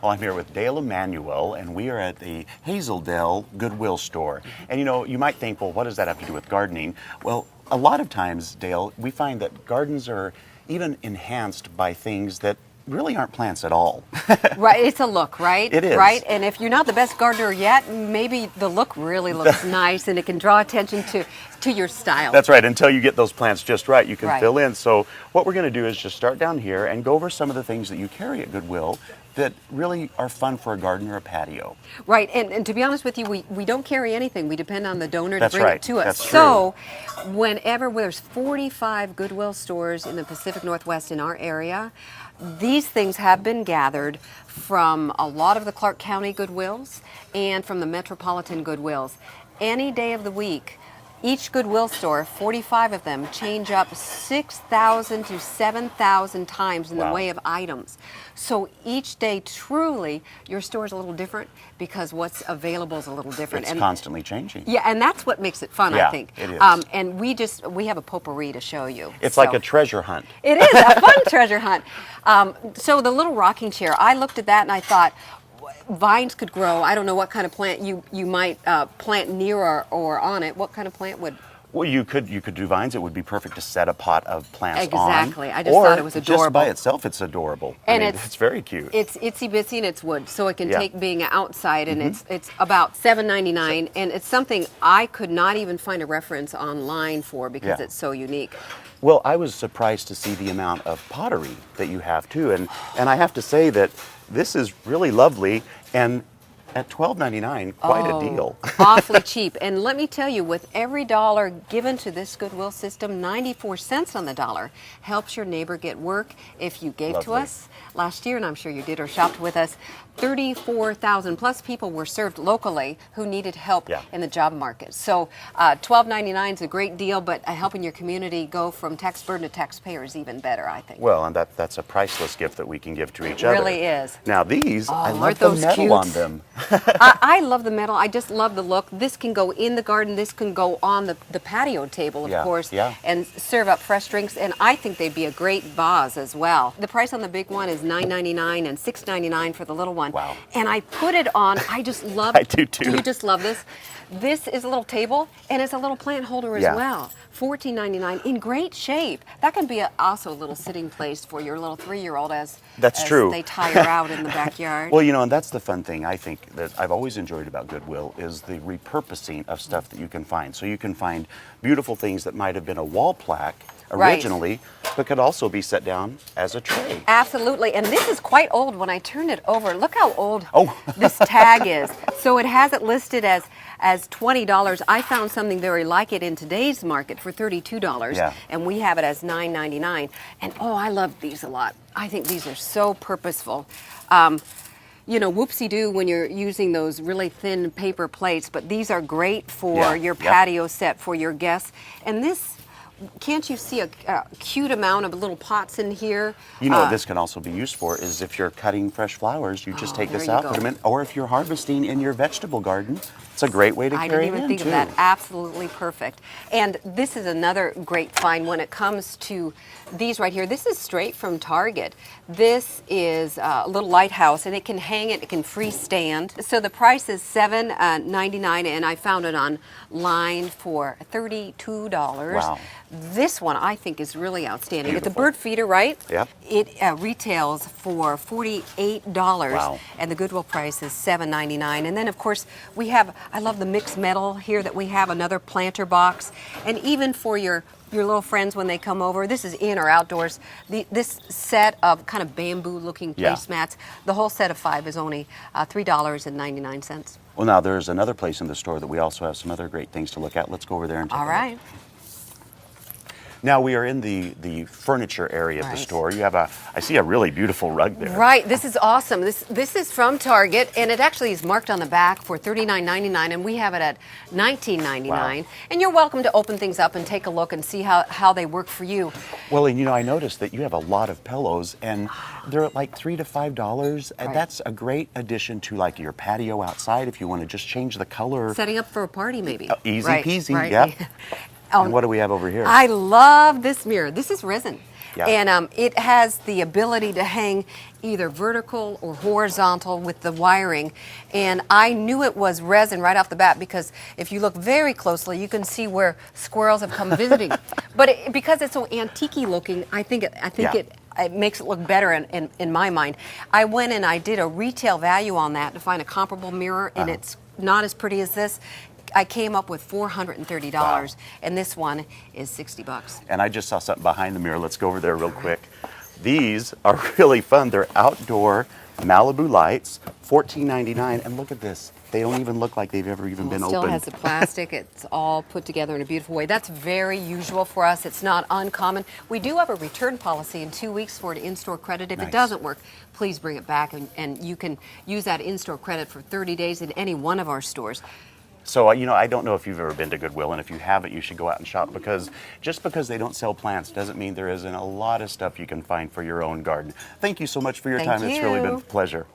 Well, I'm here with Dale Emanuel, and we are at the Hazeldale Goodwill store. And you might think, well, what does that have to do with gardening? Well, a lot of times, Dale, we find that gardens are even enhanced by things that really aren't plants at all. Right, it's a look, right? It is. Right, and if you're not the best gardener yet, maybe the look really looks nice and it can draw attention to your style. That's right, until you get those plants just right, you can Right. fill in. So what we're going to do is just start down here and go over some of the things that you carry at Goodwill that really are fun for a garden or a patio. Right, and to be honest with you, we don't carry anything. We depend on the donor That's to bring right. it to us. That's So whenever there's 45 Goodwill stores in the Pacific Northwest in our area, these things have been gathered from a lot of the Clark County Goodwills and from the Metropolitan Goodwills. Any day of the week, each Goodwill store, 45 of them, change up 6,000 to 7,000 times in the Wow. way of items. So each day, truly, your store is a little different because what's available is a little different. It's constantly changing. Yeah, and that's what makes it fun, Yeah, I think. it is. And we have a potpourri to show you. It's like a treasure hunt. It is a fun treasure hunt. So the little rocking chair, I looked at that and I thought, vines could grow. I don't know what kind of plant you might plant near or on it. What kind of plant would? Well, you could do vines. It would be perfect to set a pot of plants on. Exactly. I just thought it was adorable. Just by itself, it's adorable. And I mean, it's very cute. It's itsy bitsy and it's wood, so it can Yeah. take being outside, and it's about $7.99, and it's something I could not even find a reference online for because Yeah. it's so unique. Well, I was surprised to see the amount of pottery that you have too, and I have to say that this is really lovely, and at $12.99, quite a deal. Awfully cheap. And let me tell you, with every dollar given to this Goodwill system, 94 cents on the dollar helps your neighbor get work. If you gave to Lovely. us last year, and I'm sure you did or shopped with us, 34,000 plus people were served locally who needed help Yeah. in the job market. So $12.99 is a great deal, but helping your community go from tax burden to taxpayer is even better, I think. Well, and that's a priceless gift that we can give to each It other. really is. Now these, I aren't love the those metal cute? on them. I love the metal. I just love the look. This can go in the garden. This can go on the patio table, of Yeah, course, yeah. and serve up fresh drinks. And I think they'd be a great vase as well. The price on the big one is $9.99 and $6.99 for the little one. Wow. And I put it on. I just love. I do too. Do you just love this? This is a little table, and it's a little plant holder as Yeah. well. $14.99 in great shape. That can be also a little sitting place for your little 3-year-old as That's true. they tire out in the backyard. Well, and that's the fun thing I think that I've always enjoyed about Goodwill is the repurposing of stuff that you can find. So you can find beautiful things that might have been a wall plaque Right. originally, but could also be set down as a tray. Absolutely, and this is quite old. When I turned it over, look how old Oh. this tag is. So it has it listed as $20. I found something very like it in today's market for $32, Yeah. and we have it as $9.99. And I love these a lot. I think these are so purposeful. Whoopsie-doo when you're using those really thin paper plates, but these are great for Yeah, your yep. patio set for your guests. And this, can't you see a cute amount of little pots in here? What this can also be used for is if you're cutting fresh flowers, you just take there this you out, go. put them in, or if you're harvesting in your vegetable garden, it's a great way to I carry didn't even it in think too. of that. Absolutely perfect. And this is another great find when it comes to these right here. This is straight from Target. This is a little lighthouse, and it can hang it can freestand. So the price is $7.99, and I found it online for $32. Wow. This one I think is really outstanding. It's Beautiful. a bird feeder, right? Yep. It retails for $48, Wow. and the Goodwill price is $7.99. And then, of course, I love the mixed metal here that we have, another planter box. And even for your little friends when they come over, this is in or outdoors, this set of kind of bamboo-looking Yeah. placemats, the whole set of 5 is only $3.99. Well, now there's another place in the store that we also have some other great things to look at. Let's go over there and take a All look. right. Now we are in the furniture area of the Right. store. You have I see a really beautiful rug there. Right, this is awesome. This is from Target, and it actually is marked on the back for $39.99, and we have it at $19.99. Wow. And you're welcome to open things up and take a look and see how they work for you. Well, and I noticed that you have a lot of pillows, and they're at like $3 to $5, and Right. that's a great addition to like your patio outside if you want to just change the color. Setting up for a party, maybe. Easy Right, peasy, right. yep. And what do we have over here? I love this mirror. This is resin. Yeah. And it has the ability to hang either vertical or horizontal with the wiring. And I knew it was resin right off the bat because if you look very closely, you can see where squirrels have come visiting. But because it's so antique-y looking, I think it makes it look better in my mind. I went and I did a retail value on that to find a comparable mirror, and it's not as pretty as this. I came up with $430, Wow. and this one is $60. And I just saw something behind the mirror. Let's go over there real quick. These are really fun. They're outdoor Malibu lights, $14.99. And look at this. They don't even look like they've ever even been It still opened. has the plastic. It's all put together in a beautiful way. That's very usual for us. It's not uncommon. We do have a return policy in 2 weeks for an in-store credit. If Nice. it doesn't work, please bring it back, and you can use that in-store credit for 30 days in any one of our stores. So, I don't know if you've ever been to Goodwill, and if you haven't, you should go out and shop, because just because they don't sell plants doesn't mean there isn't a lot of stuff you can find for your own garden. Thank you so much for your Thank time. It's really been you. a pleasure.